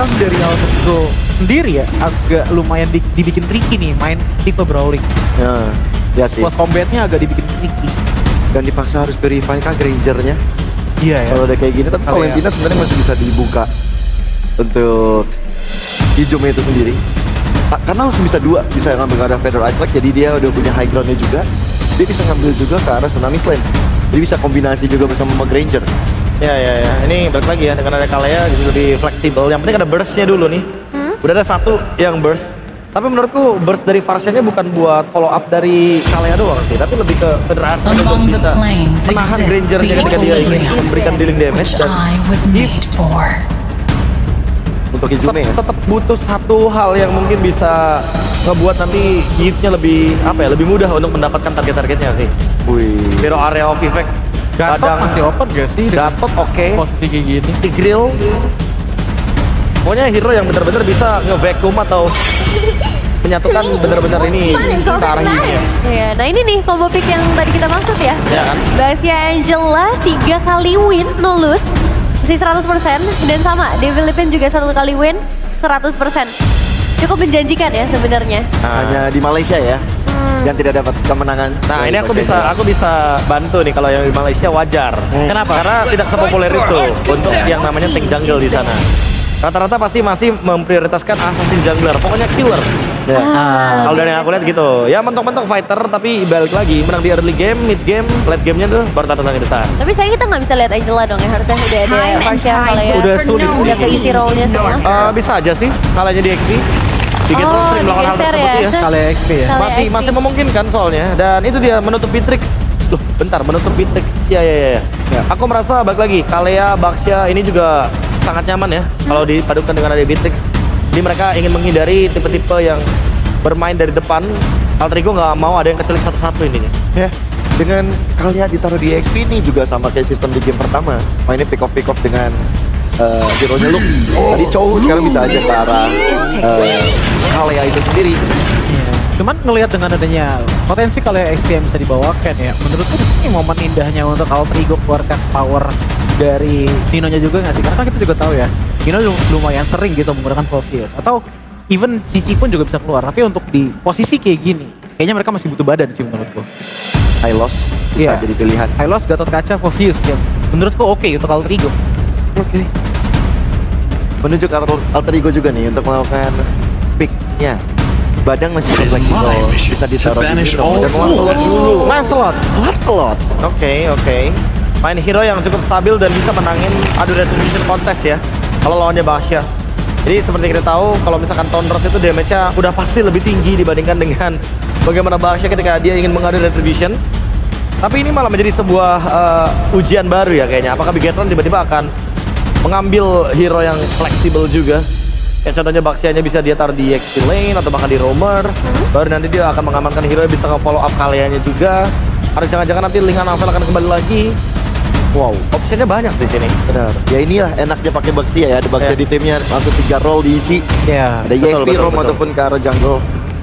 memang dari Alterigo sendiri ya agak lumayan dibikin tricky nih main tipe brawling. Ya sih. Close combatnya agak dibikin tricky. Dan dipaksa harus verify kan Grangernya. Iya ya. Kalau udah kayak gini, tapi Kalau Valentina sebenarnya masih bisa dibuka untuk hijaunya itu sendiri. Karena langsung bisa dua, bisa ngambil ke arah Feather Icelac, jadi dia udah punya high groundnya juga. Dia bisa ngambil juga ke arah Tsunami Flame. Jadi bisa kombinasi juga bersama sama Granger. Ya. Ini balik lagi ya, dengan ada Kalea jadi lebih fleksibel. Yang penting ada burstnya dulu nih. Udah ada satu yang burst. Tapi menurutku burst dari Farsiannya bukan buat follow up dari Kalea doang sih, tapi lebih ke Federasi untuk Among the bisa planes menahan exists Grangernya the ketika dia ingin equilibrium, memberikan dealing damage. which Dan I was made for. Untuk Izume ya. tetap butuh satu hal yang mungkin bisa ngebuat nanti Yves-nya lebih lebih mudah untuk mendapatkan target-targetnya sih. Wih. Hero area of effect. Gatot Kadang masih open gak sih dengan Gatot oke. posisi kayak gini? Tigreal. Pokoknya hero yang benar-benar bisa nge-vacuum atau menyatukan benar-benar ini ke arah Yves-nya. Iya, nah ini nih combo pick yang tadi kita maksud ya. Ya kan? Baxia Angela 3 kali win, no lose. Masih 100%. Dan sama, Devil Lipin juga 1 kali win, 100%. Cukup menjanjikan ya sebenarnya. Hanya di Malaysia ya. Yang tidak dapat kemenangan. Nah dari ini aku Malaysia. bisa bantu nih kalau yang di Malaysia wajar. Kenapa? Karena tidak sepopuler itu untuk yang namanya tank jungle di sana. Rata-rata pasti masih memprioritaskan assassin jungler, pokoknya killer. Ya. Kalau dari yang aku lihat gitu, ya mentok-mentok fighter tapi balik lagi menang di early game, mid game, late gamenya tuh baru tanda-tanda besar. Tapi saya kita nggak bisa lihat Angela dong ya, harusnya udah ada Time and Farsia tide kalau ya. Udah sulit. Udah keisi role-nya semua. Bisa aja sih, kalahnya di XP. Bikin Oh, sering melakukan hal digeser tersebut ya. ya. Kali XP ya. Kali Masih XP. masih memungkinkan soalnya, dan itu dia menutup Bitrix. Loh, bentar, menutup Bitrix. Ya. Aku merasa balik lagi, Kalea, Baxia ini juga sangat nyaman ya kalau dipadukan dengan ada Bitrix. Jadi mereka ingin menghindari tipe-tipe yang bermain dari depan. Alterigo nggak mau ada yang kecuali satu-satu intinya. Ya. Dengan kalian ditaruh di XP ini juga sama kayak sistem di game pertama. Mainnya pick off dengan hero-nya Luke. Tadi cowok sekarang bisa aja ke arah Kalea itu sendiri. Iya. Cuman ngelihat dengan adanya potensi kalau XP yang bisa dibawakan ya, menurutku ini momen indahnya untuk Alterigo keluarkan power dari Nino-nya juga nggak sih? Karena kan kita juga tahu ya, Nino lumayan sering gitu menggunakan Profius atau even Cici pun juga bisa keluar. Tapi untuk di posisi kayak gini, kayaknya mereka masih butuh badan sih menurutku. I lost bisa Iya. jadi pilihan. Hylos, Gatot Kaca, Profius yang menurutku oke untuk Alterigo. Oke. Menuju ke Alterigo juga nih untuk melakukan pick-nya. Badang masih fleksibel, bisa ditaruh di banish Nino. all Dan Lancelot dulu. Lancelot. Lancelot. Oke. Main hero yang cukup stabil dan bisa menangin adu retribution contest ya. Kalau lawannya Baxia. Jadi seperti kita tahu, kalau misalkan Thunders itu damage-nya udah pasti lebih tinggi dibandingkan dengan bagaimana Baxia ketika dia ingin mengadu retribution. Tapi ini malah menjadi sebuah ujian baru ya kayaknya. Apakah Bigetron tiba-tiba akan mengambil hero yang fleksibel juga? Kayak contohnya Baxianya bisa dia taruh di XP lane atau bahkan di roamer. Baru nanti dia akan mengamankan hero yang bisa nge-follow up Kaleanya juga. Atau jangan-jangan nanti Ling Navel akan kembali lagi. Wow, optionnya banyak di sini. Benar. Ya inilah enaknya pakai Baxia ya. Ada Baxia Ya. di timnya, langsung 3 roll diisi. Ya, Ada EXP roam ataupun ke arah jungle.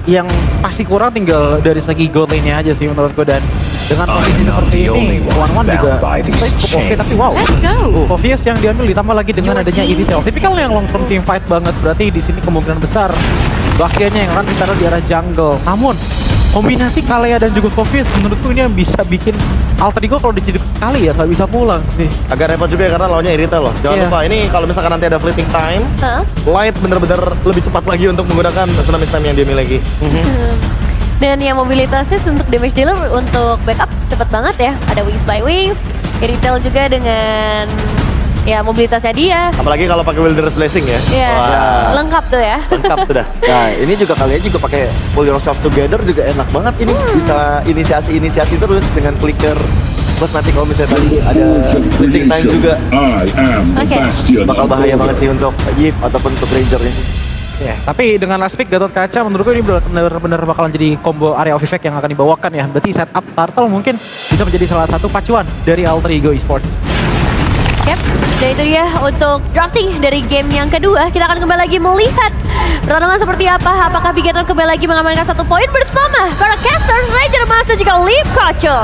yang pasti kurang tinggal dari segi gold lane-nya aja sih menurutku, dan dengan posisi not seperti the only ini one one juga bound by these saya cukup oke, tapi wow, Let's go. Profius yang diambil ditambah lagi dengan adanya Evitel. Tipikal yang long term team fight banget, berarti di sini kemungkinan besar Baxianya yang akan ditaruh di arah jungle. Namun kombinasi Kalea dan juga Profius menurutku ini yang bisa bikin Alterigo kalau diciduk kali ya nggak bisa pulang sih. Agak repot juga ya karena lawannya Irita loh. Jangan Iya. lupa ini kalau misalkan nanti ada fleeting time, Hah? Light bener-bener lebih cepat lagi untuk menggunakan tsunami time yang dia miliki. Dan yang mobilitasnya untuk damage dealer untuk backup cepet banget ya. Ada Wings by Wings, Iritel juga dengan ya mobilitasnya dia. Apalagi kalau pakai Wilderness Blessing ya. Ya, Wah, lengkap tuh ya. lengkap sudah. Nah, ini juga kalian juga pakai pull yourself together juga enak banget ini. Bisa inisiasi terus dengan flicker. Plus nanti kalau misalnya tadi ada fleeting time juga I am the Okay. bastion bakal of bahaya order. banget sih untuk Yves ataupun untuk Rangernya. Ya, tapi dengan last pick Gatot Kaca menurutku ini benar-benar bakalan jadi combo area of effect yang akan dibawakan ya. Berarti setup Turtle mungkin bisa menjadi salah satu pacuan dari Alterigo Esports. Yap, dan itu dia untuk drafting dari game yang kedua. Kita akan kembali lagi melihat pertarungan seperti apa. Apakah Bigetron kembali lagi mengamankan 1 poin bersama para caster, Ranger Mas dan juga Leaf Kocho.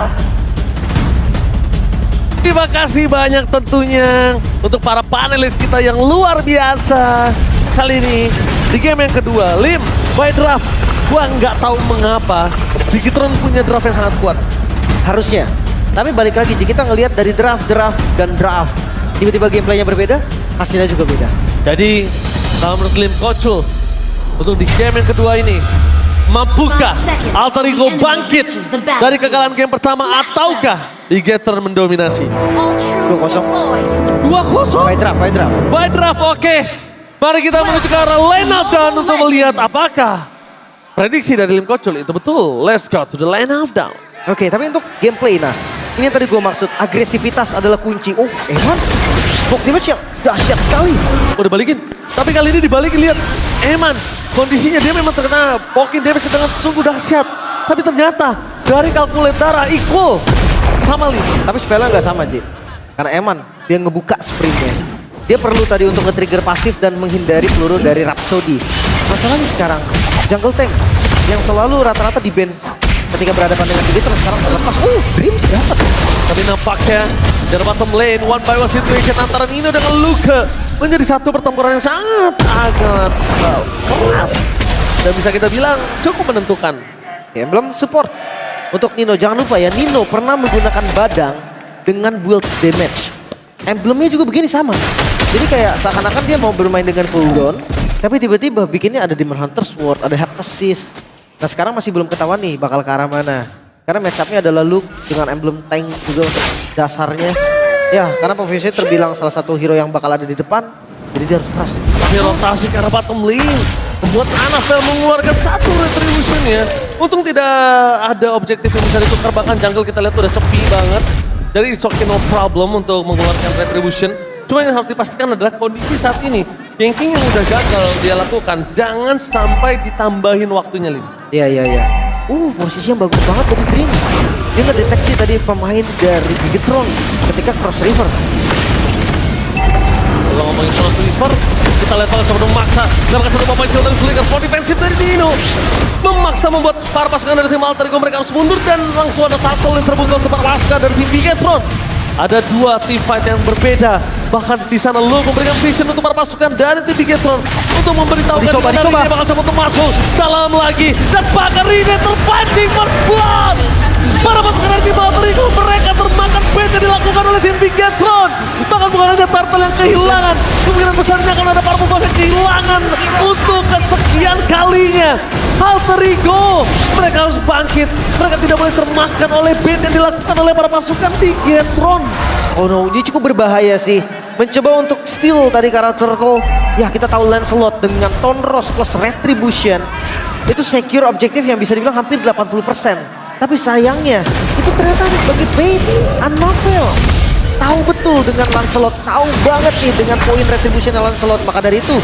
Terima kasih banyak tentunya untuk para panelis kita yang luar biasa. kali ini di game yang kedua. Lim, by draft, gua nggak tahu mengapa Bigetron punya draft yang sangat kuat. Harusnya. Tapi balik lagi, jika kita ngelihat dari draft, dan draft. Tiba-tiba gameplaynya berbeda, hasilnya juga beda. Jadi, kalau menurut Lim Kocul, untuk di game yang kedua ini, mampukah Alter Ego bangkit dari kekalahan game pertama ataukah Bigetron mendominasi? 2-0. By draft. By draft, oke. Mari kita menuju ke arah line up down untuk melihat apakah prediksi dari Lim Kocul itu betul. Let's go to the line up down. Oke, tapi untuk gameplay, nah ini yang tadi gue maksud, agresivitas adalah kunci. Oh, Eman, smoke damage yang dahsyat sekali. Udah balikin, tapi kali ini dibalikin, lihat Eman, kondisinya dia memang terkena poking damage dengan sungguh dahsyat. Tapi ternyata dari kalkulat darah equal sama Lim. Tapi spellnya nggak sama, Ji. Karena Eman, dia ngebuka sprintnya. Dia perlu tadi untuk nge-trigger pasif dan menghindari peluru dari Rhapsody. Masalahnya sekarang, jungle tank yang selalu rata-rata di ban ketika berhadapan dengan Bigetron sekarang terlepas. Dreams dapat. Tapi nampaknya dari bottom lane, one by one situation antara Nino dengan Luka menjadi satu pertempuran yang sangat keras. Dan bisa kita bilang cukup menentukan. Emblem support untuk Nino. Jangan lupa ya, Nino pernah menggunakan badang dengan build damage. Emblemnya juga begini sama. Jadi kayak seakan-akan dia mau bermain dengan cooldown, tapi tiba-tiba bikinnya ada Demon Hunter Sword, ada Heptasis. Nah sekarang masih belum ketahuan nih bakal ke arah mana. Karena matchupnya adalah Luke dengan emblem tank juga untuk dasarnya. Ya karena posisinya terbilang salah satu hero yang bakal ada di depan, jadi dia harus keras. Tapi rotasi ke arah bottom lane membuat Anafel mengeluarkan satu retribution ya. Untung tidak ada objektif yang bisa ditukar, bahkan jungle kita lihat udah sepi banget. Jadi it's okay, no problem untuk mengeluarkan retribution. Cuma yang harus dipastikan adalah kondisi saat ini. Ganking yang udah gagal dia lakukan, jangan sampai ditambahin waktunya, Lim. Iya. Posisi yang bagus banget dari Green. Dia ngedeteksi tadi pemain dari Bigetron ketika cross river. Kalau ngomongin soal Sliver, kita lihat kalau coba memaksa mendapatkan satu pemain kill dari Sliver. Spot defensif dari Dino memaksa membuat para pasukan dari tim Alter Ego mereka harus mundur, dan langsung ada satu yang terbuka untuk para pasukan dari tim Bigetron. Ada dua team fight yang berbeda. Bahkan di sana Lu memberikan vision untuk para pasukan dari tim Bigetron untuk memberitahukan Dicoba. dia bakal coba untuk masuk dalam lagi, dan bahkan Rine terpancing first blood. Para pasukan dari tim Alter Ego mereka termakan bait yang dilakukan oleh tim Bigetron. Bahkan bukan hanya Turtle yang kehilangan, kemungkinan besarnya akan ada para pemain yang kehilangan untuk kesekian kalinya. Alter Ego, mereka harus bangkit. Mereka tidak boleh termakan oleh bait yang dilakukan oleh para pasukan Bigetron. Oh no, ini cukup berbahaya sih. Mencoba untuk steal tadi karakter Turtle. Ya kita tahu Lancelot dengan Tonros plus Retribution itu secure objektif yang bisa dibilang hampir 80%. Tapi sayangnya itu ternyata sebagai bait. Anafel tahu betul dengan Lancelot, tahu banget nih dengan poin Retribution Lancelot. Maka dari itu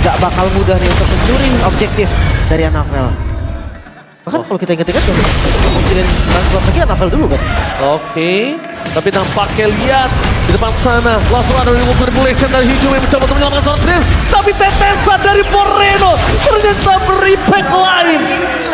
gak bakal mudah nih untuk mencuri objektif dari Anafel. Bahkan kalau kita ingat-ingat ya, kemungkinan Lancelot lagi Anafel dulu kan. Oke, tapi nampaknya lihat di depan sana langsung ada manipulation dari Hijau yang mencoba untuk menyelamatkan seorang Dreams, tapi tetesan dari Moreno ternyata beri back lain.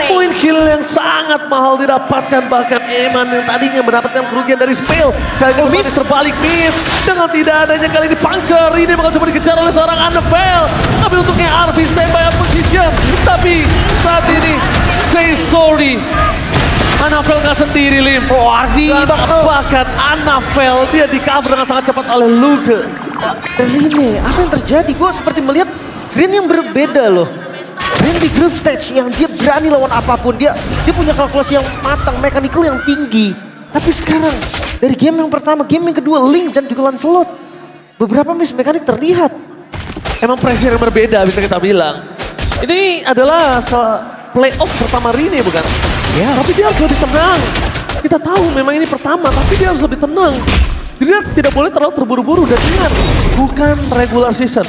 Poin kill yang sangat mahal didapatkan, bahkan Eman yang tadinya mendapatkan kerugian dari spell kali ini miss terbalik miss dengan tidak adanya kali ini puncture. Ini bakal coba dikejar oleh seorang Anafel, tapi untuknya RV standby up position. Tapi saat ini say sorry, Anafel nggak sendiri, Lim. RV bahkan Anafel dia di cover dengan sangat cepat oleh Luke. Rine, apa yang terjadi? Gue seperti melihat Green yang berbeda loh. Green di group stage yang dia berani lawan apapun. Dia punya kalkulasi yang matang, mechanical yang tinggi. Tapi sekarang dari game yang pertama, game yang kedua, Link dan juga Lancelot, beberapa miss mekanik terlihat. Emang pressure yang berbeda bisa kita bilang. Ini adalah playoff pertama Rine bukan? Ya. Tapi dia harus lebih tenang. Kita tahu memang ini pertama, tapi dia harus lebih tenang. Dia tidak boleh terlalu terburu-buru, dan ingat, bukan regular season.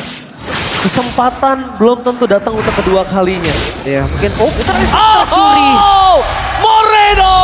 Kesempatan belum tentu datang untuk kedua kalinya. Ya mungkin, itu tercuri. Moreno!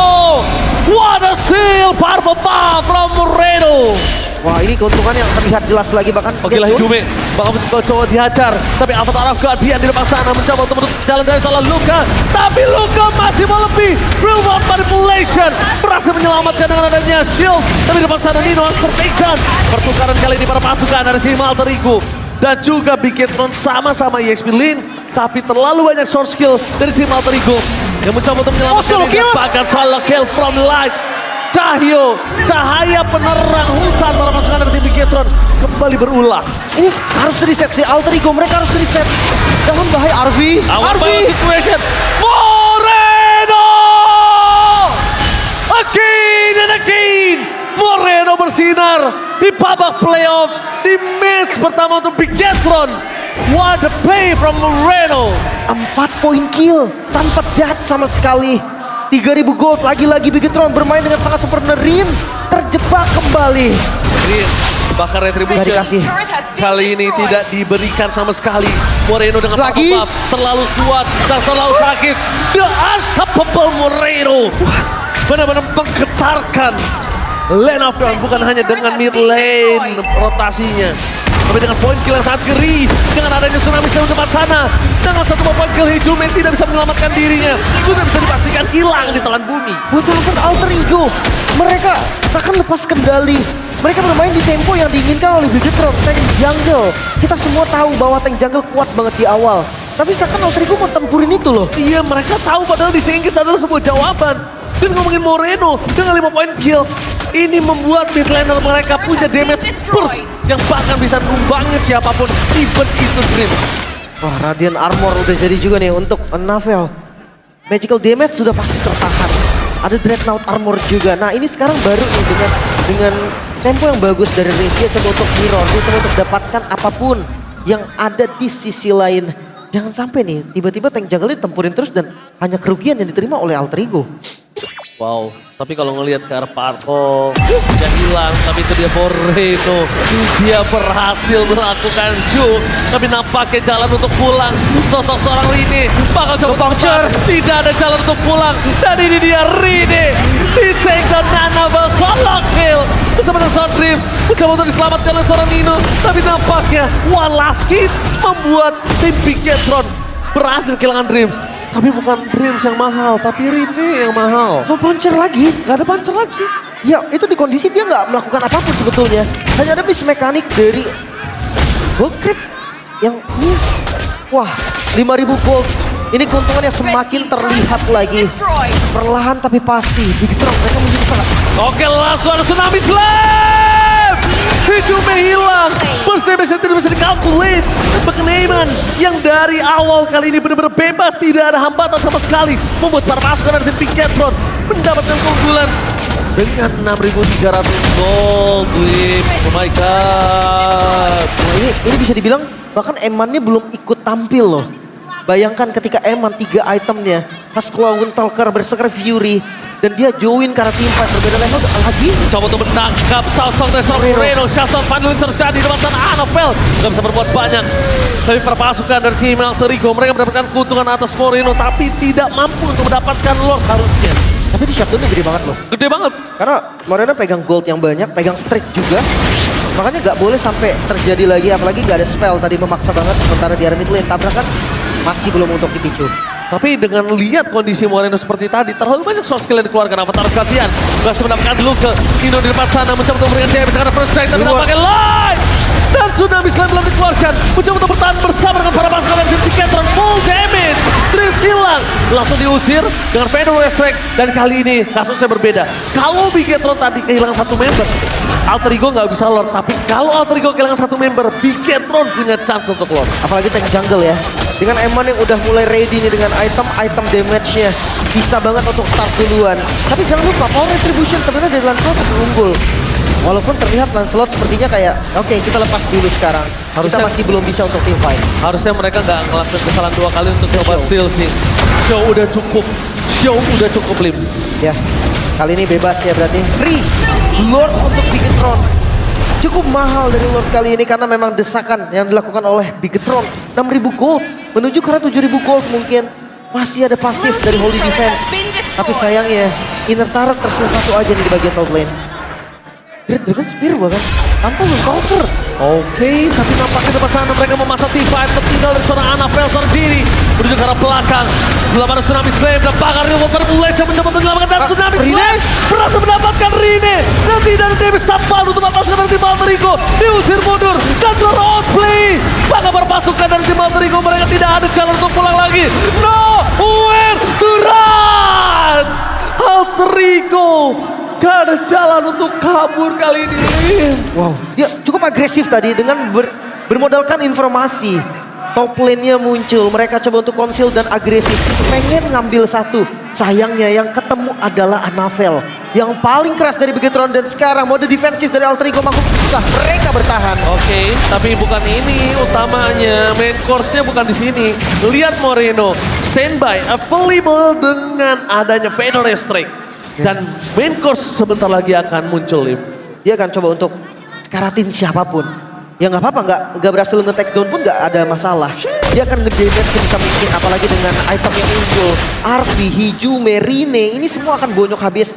What a steal! Powerful bomb from Moreno! Wah ini keuntungan yang terlihat jelas lagi, bahkan Oke lah Hidume, bakal mencoba dihajar. Tapi Avatar of Guardian di depan sana mencoba untuk menutup jalan dari salah Luka. Tapi Luka masih mau lebih. Real world manipulation berhasil menyelamatkan dengan adanya shield. Tapi di depan sana Nino harus tertekan. Pertukaran kali ini para pasukan dari tim Alter Ego. dan juga Bigetron sama-sama EXP Lin, tapi terlalu banyak short skill dari tim Alter Ego yang mencoba untuk menyelamatkan solo diri. kill. Bahkan solo kill from light. Cahyo, cahaya penerang hutan para pasukan dari tim Bigetron kembali berulang. Ini harus reset sih Alter Ego, mereka harus reset. Jangan bahaya Arvi. Our Arvi. final situation, Moreno! Again and again, Moreno bersinar di babak playoff, di match pertama untuk Bigetron. What a play from Moreno! 4 poin kill tanpa death sama sekali. 3000 gold, lagi-lagi Bigetron bermain dengan sangat sempurna. Rim terjebak kembali. Green, bahkan Nggak Retribution dikasih. kali ini tidak diberikan sama sekali. Moreno dengan Lagi. buff terlalu kuat dan terlalu sakit. The unstoppable Moreno benar-benar menggetarkan lane of dawn, bukan hanya dengan mid lane rotasinya, tapi dengan point kill yang sangat ngeri. Dengan adanya tsunami di depan sana, dengan satu point kill Hijume tidak bisa menyelamatkan dirinya, sudah bisa dipastikan hilang di telan bumi. Buat ampun Alter Ego, mereka seakan lepas kendali. Mereka bermain di tempo yang diinginkan oleh Bigetron, tank jungle. Kita semua tahu bahwa tank jungle kuat banget di awal. Tapi seakan Alter Ego mau tempurin itu loh. Iya, mereka tahu padahal di Singgis adalah sebuah jawaban. Dan ngomongin Moreno dengan 5 point kill, ini membuat mid laner mereka punya damage burst yang bahkan bisa numbangi siapapun, even itu Dream. Wah, Radiant Armor udah jadi juga nih untuk Navel. Magical damage sudah pasti tertahan. Ada Dreadnought Armor juga. Nah, ini sekarang baru nih dengan tempo yang bagus dari Riz. Dia coba untuk mirror, dia coba untuk dapatkan apapun yang ada di sisi lain. Jangan sampai nih tiba-tiba tank jungle ditempurin terus dan hanya kerugian yang diterima oleh Alter Ego. Wow, tapi kalau ngelihat ke arah Parko, dia hilang, tapi itu dia Moreno. Dia berhasil melakukan juke, tapi nampaknya jalan untuk pulang. Sosok seorang Rine bakal coba Puncture. tidak ada jalan untuk pulang. Dan ini dia Rine, di take down Nanabel, solo kill. Bersama dengan Sound Dreams, mencoba untuk diselamatkan oleh seorang Nino. Tapi nampaknya one last hit membuat tim Bigetron berhasil kehilangan Dreams. Tapi bukan Dreams yang mahal, tapi Rine yang mahal. Mau puncher lagi? Gak ada puncher lagi. Ya, itu di kondisi dia nggak melakukan apapun sebetulnya. Hanya ada miss mekanik dari Gold Creep yang miss. Wah, 5000 gold. Ini keuntungannya semakin terlihat lagi. Perlahan tapi pasti. Bigetron mereka menjadi sangat. Oke, langsung ada tsunami slam. Hijume hilang. Burst damage yang tidak bisa dikalkulate. Pengenaiman yang dari awal kali ini benar-benar bebas. Tidak ada hambatan sama sekali. Membuat para pasukan dari tim Bigetron mendapatkan keunggulan dengan 6.300 gold. Oh my god. Wah, ini bisa dibilang bahkan Emannya belum ikut tampil loh. Bayangkan ketika Eman 3 itemnya, Haskell, Windtalker, Berserker Fury, dan dia join karena team fight berbeda level lagi. Coba untuk menangkap Salsong dari Moreno. Shutdown finally terjadi di depan sana Annabelle. Gak bisa berbuat banyak. Tapi para pasukan dari tim Alter Ego, mereka mendapatkan keuntungan atas Moreno, tapi tidak mampu untuk mendapatkan Lord harusnya. Tapi di shutdownnya gede banget loh. Gede banget. Karena Moreno pegang gold yang banyak, pegang streak juga. Makanya nggak boleh sampai terjadi lagi, apalagi nggak ada spell tadi memaksa banget. Sementara di area mid lane tabrakan masih belum untuk dipicu. Tapi dengan lihat kondisi Moreno seperti tadi, terlalu banyak soft skill yang dikeluarkan. Avatar gantian berhasil mendapatkan dulu ke Nino di depan sana, mencoba untuk memberikan damage karena first strike, tapi nampaknya live. Dan tsunami slam belum dikeluarkan, mencoba untuk bertahan bersama dengan para pasukan dari tim Bigetron. Full damage, Dreams hilang, langsung diusir dengan Fedor Strike. Dan kali ini kasusnya berbeda. Kalau Bigetron tadi kehilangan satu member, Alter Ego nggak bisa lord. Tapi kalau Alter Ego kehilangan satu member, Bigetron punya chance untuk lord. Apalagi tank jungle ya. Dengan Eman yang udah mulai ready nih dengan item damage-nya. Bisa banget untuk start duluan. Tapi jangan lupa, Power Retribution sebenarnya dari Lancelot lebih unggul. Walaupun terlihat Lancelot sepertinya kayak, oke, kita lepas dulu sekarang. Kita Harusnya- masih belum bisa untuk team fight. Harusnya mereka nggak ngelakuin kesalahan dua kali untuk coba steal sih. Show udah cukup. Show udah cukup, Lim. Ya, kali ini bebas ya berarti. Free Lord untuk Bigetron. Cukup mahal dari Lord kali ini karena memang desakan yang dilakukan oleh Bigetron. 6.000 gold menuju ke arah 7.000 gold mungkin. Masih ada pasif dari Holy Defense. Tapi sayangnya Inner Turret tersisa satu aja nih di bagian top lane. Great Dragon Spear bahkan tanpa counter. Oke, tapi nampaknya depan sana mereka memasang T5 tertinggal dari seorang Annabelle sendiri. menuju ke arah belakang. Belum ada Tsunami Slam dan bakar di Water Bulation mencoba untuk menyelamatkan dan Tsunami Slam berhasil mendapatkan Rine. Dan tidak ada damage tambahan untuk melepaskan dari tim Alter Ego. Diusir mundur dan outplay. Sangat berpasukan dari tim Alter Ego, mereka tidak ada jalan untuk pulang lagi. Nowhere to run. Alter Ego gak ada jalan untuk kabur kali ini. Wow, dia cukup agresif tadi dengan bermodalkan informasi. Top lane-nya muncul, mereka coba untuk konsil dan agresif. Pengen ngambil satu, sayangnya yang ketemu adalah Anavel. Yang paling keras dari Bigetron dan sekarang mode defensif dari Alter Ego mampu susah. Mereka bertahan. Oke, tapi bukan ini utamanya. Main course-nya bukan di sini. Lihat Moreno, standby, available dengan adanya Feder Strike. Dan main course sebentar lagi akan muncul, Lim. Dia akan coba untuk sekaratin siapapun. Ya nggak apa-apa, nggak berhasil nge-take down pun nggak ada masalah. Dia akan nge-damage sebisa mungkin, apalagi dengan item yang unggul. Arfi, Hijume, Rine, ini semua akan bonyok habis.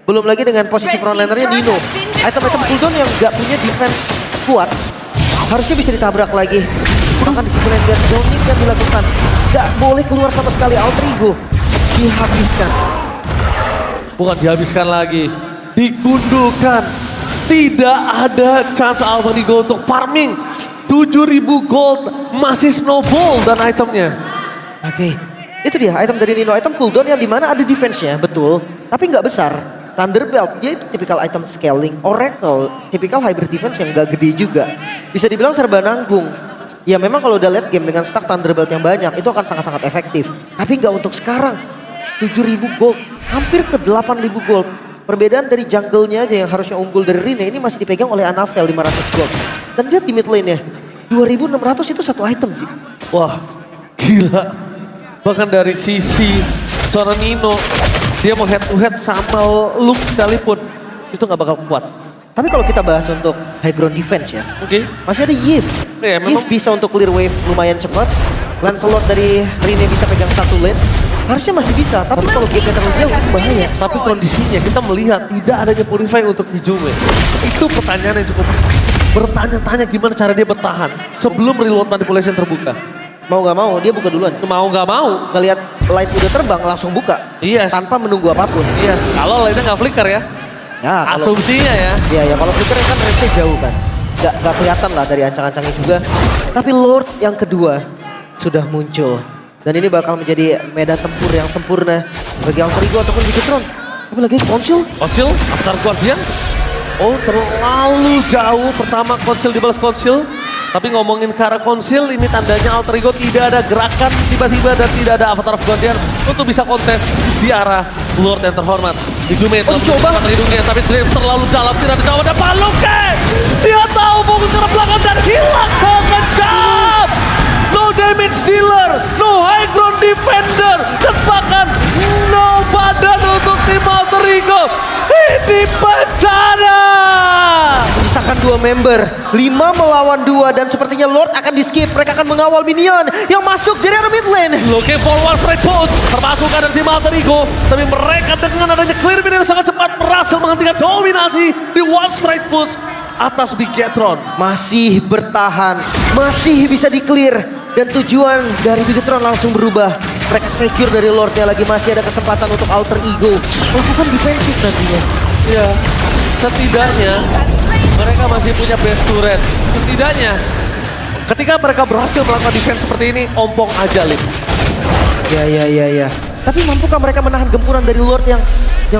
Belum lagi dengan posisi frontlanernya Nino. Item-item cooldown yang nggak punya defense kuat, harusnya bisa ditabrak lagi. Bahkan di sisi lain dia zoning yang dilakukan. Nggak boleh keluar sama sekali, Alter Ego dihabiskan. Bukan dihabiskan lagi, digundulkan. Tidak ada chance Alter Ego untuk farming. 7.000 gold masih snowball dan itemnya. Oke, itu dia item dari Nino, item cooldown yang dimana ada defense-nya, betul. Tapi nggak besar. Thunderbelt, dia itu tipikal item scaling. Oracle, tipikal hybrid defense yang nggak gede juga. Bisa dibilang serba nanggung. Ya memang kalau udah late game dengan stack Thunderbelt yang banyak, itu akan sangat-sangat efektif. Tapi nggak untuk sekarang. 7.000 gold, hampir ke 8.000 gold. Perbedaan dari jungle-nya aja yang harusnya unggul dari Rine ini masih dipegang oleh Anavel 500 gold. Dan lihat di mid lane-nya, 2.600 itu satu item sih. Wah, gila. Bahkan dari sisi seorang Nino, dia mau head to head sama Luke sekalipun, itu nggak bakal kuat. Tapi kalau kita bahas untuk high ground defense ya, Oke. masih ada Yves. Ya, memang- Yves bisa untuk clear wave lumayan cepat. Lancelot dari Rine bisa pegang satu lane. Harusnya masih bisa, tapi kalau game-nya terlalu jauh itu bahaya. Tapi kondisinya kita melihat tidak adanya Purify untuk Hijume. Itu pertanyaan yang cukup bertanya-tanya gimana cara dia bertahan sebelum reload manipulation terbuka. Mau nggak mau, dia buka duluan. Mau nggak mau, Ngelihat light udah terbang, langsung buka. Yes. Tanpa menunggu apapun. yes. Kalau lainnya nggak flicker ya, Ya, kalau asumsinya ya. ya kalau flicker kan range jauh kan. Nggak kelihatan lah dari ancang-ancangnya juga. Tapi Lord yang kedua sudah muncul. Dan ini bakal menjadi medan tempur yang sempurna bagi Alter Ego ataupun Bigetron. Tapi lagi konsul. Konsil, After Guardian. Oh, terlalu jauh. Pertama konsil dibalas konsil. Tapi ngomongin ke arah konsil, ini tandanya Alter Ego tidak ada gerakan tiba-tiba dan tidak ada Avatar of Guardian untuk bisa kontes di arah Lord yang terhormat. Hijume telah coba. mencoba hidungnya, tapi Dream terlalu dalam, tidak dijawab. Ada Paluke! Dia tahu fokus ke arah belakang dan hilang sekejap! No damage dealer, no high ground defender, dan bahkan no badan untuk tim Alter Ego. Ini bencana! Menyisakan 2 member, 5 melawan 2 dan sepertinya Lord akan di skip. Mereka akan mengawal minion yang masuk dari arah mid lane. Looking for one strike post, termasuk dari tim Alter Ego, tapi mereka dengan adanya clear mid yang sangat cepat berhasil menghentikan dominasi di one strike post atas Bigetron. Masih bertahan, masih bisa di clear. Dan tujuan dari Bigetron langsung berubah. Mereka secure dari Lordnya lagi, masih ada kesempatan untuk Alter Ego melakukan defensif nantinya. Ya, setidaknya mereka masih punya base turret. Setidaknya ketika mereka berhasil melakukan defense seperti ini, ompong aja Lip. Ya. Tapi mampukah mereka menahan gempuran dari Lord yang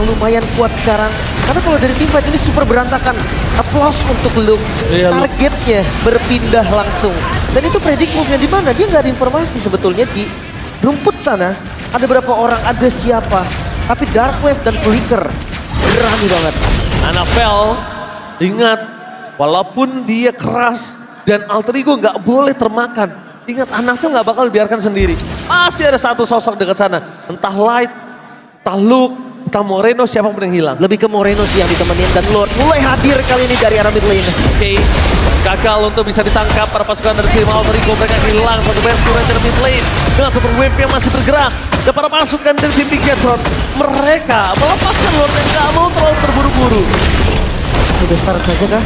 lumayan kuat sekarang? Karena kalau dari tim fight ini super berantakan. Applause untuk Luke. Iya, Luke. Targetnya berpindah langsung. Dan itu predict move-nya di mana? Dia nggak ada informasi sebetulnya di rumput sana. Ada berapa orang, ada siapa. Tapi Dark Wave dan Flicker berani banget. Anavel, ingat, walaupun dia keras dan Alter Ego nggak boleh termakan. Ingat, Anavel nggak bakal dibiarkan sendiri. Pasti ada satu sosok dekat sana. Entah Light, entah Luke, entah Moreno, siapapun yang hilang. Lebih ke Moreno sih yang ditemenin. Dan Lord mulai hadir kali ini dari arah mid lane. Oke, gagal untuk bisa ditangkap para pasukan dari tim Alter Ego. Mereka hilang satu base turret dari mid lane. Dengan super wave yang masih bergerak. Dan para pasukan dari tim Bigetron, mereka melepaskan Lord yang gak mau terlalu terburu-buru. Udah start saja kah?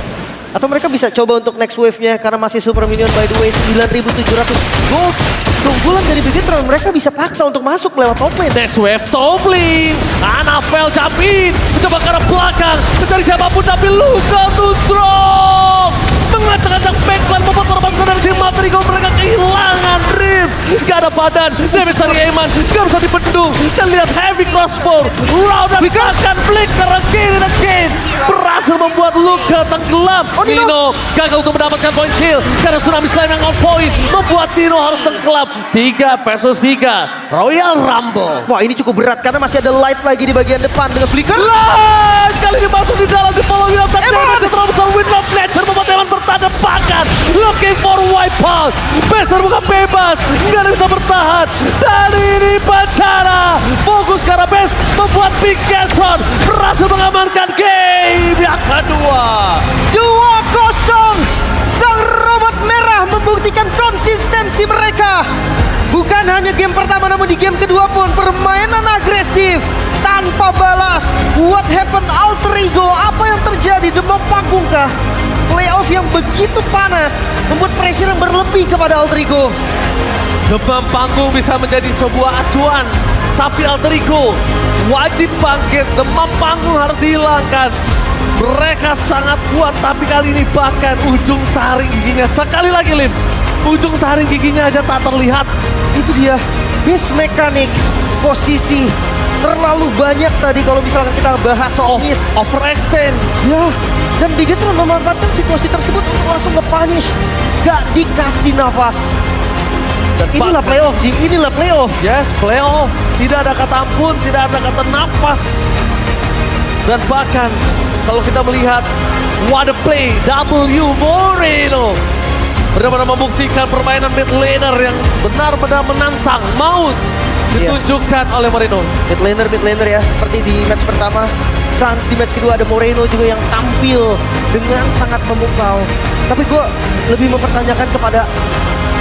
Atau mereka bisa coba untuk next wave-nya karena masih super minion by the way 9.700 gold. keunggulan dari Bigetron, mereka bisa paksa untuk masuk lewat top lane. Next wave top lane. Anafel jump in. Mencoba ke arah belakang. Mencari siapapun tapi Luka to drop. Mengacak-acak backline membuat korban dari tim Matrigo. Mereka kehilangan Rift. Gak ada badan. Damage dari Eman. Gak bisa dibendung. Dan lihat heavy crossbow. Round dan akan flicker again and again. Berhasil membuat Luka tenggelam. Nino gagal untuk mendapatkan point kill. Karena Tsunami Slam yang on point. Membuat Nino harus tenggelam. 3 versus 3. Royal Rumble. Wah, ini cukup berat karena masih ada light lagi di bagian depan dengan Flicker. Light kali ini masuk di dalam di following up. Damage terlalu besar. Windlock Fletcher membuat Eman bertadepakan. Looking for wipeout. Besar bukan bebas. Nggak ada bisa bertahan. Dan ini bencana. Fokus ke arah base. Membuat Big Gaston berhasil mengamankan game yang kedua. 2-0. Sang robot merah membuktikan konsistensi mereka. Bukan hanya game pertama namun di game kedua pun permainan agresif tanpa balas. What happened Alter Ego? Apa yang terjadi? Demam panggung kah? Playoff yang begitu panas membuat pressure yang berlebih kepada Alter Ego. Demam panggung bisa menjadi sebuah acuan. Tapi Alter Ego wajib bangkit. Demam panggung harus dihilangkan. Mereka sangat kuat, tapi kali ini bahkan ujung taring giginya. Sekali lagi, Lin. Ujung taring giginya aja tak terlihat. Itu dia miss mekanik, posisi terlalu banyak tadi kalau misalkan kita bahas soal miss. Overextend. Ya, dan Bigetron memanfaatkan situasi tersebut untuk langsung nge-punish. Gak dikasih nafas. Dan Inilah bahkan- playoff, Ji. Inilah playoff. Yes, playoff. Tidak ada kata ampun, tidak ada kata nafas. Dan bahkan kalau kita melihat what a play W Moreno benar-benar membuktikan permainan mid laner yang benar-benar menantang maut ditunjukkan oleh Moreno. Mid laner ya, seperti di match pertama. Sans di match kedua ada Moreno juga yang tampil dengan sangat memukau. Tapi gue lebih mempertanyakan kepada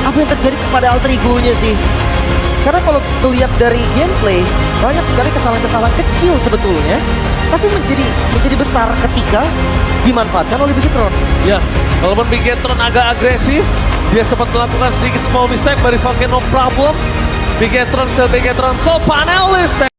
apa yang terjadi kepada Alter Ego-nya sih. Karena kalau dilihat dari gameplay, banyak sekali kesalahan-kesalahan kecil sebetulnya, tapi menjadi besar ketika dimanfaatkan oleh Bigetron. Ya, walaupun Bigetron agak agresif, dia sempat melakukan sedikit small mistake, but it's okay, no problem. Bigetron still Bigetron, so panelis.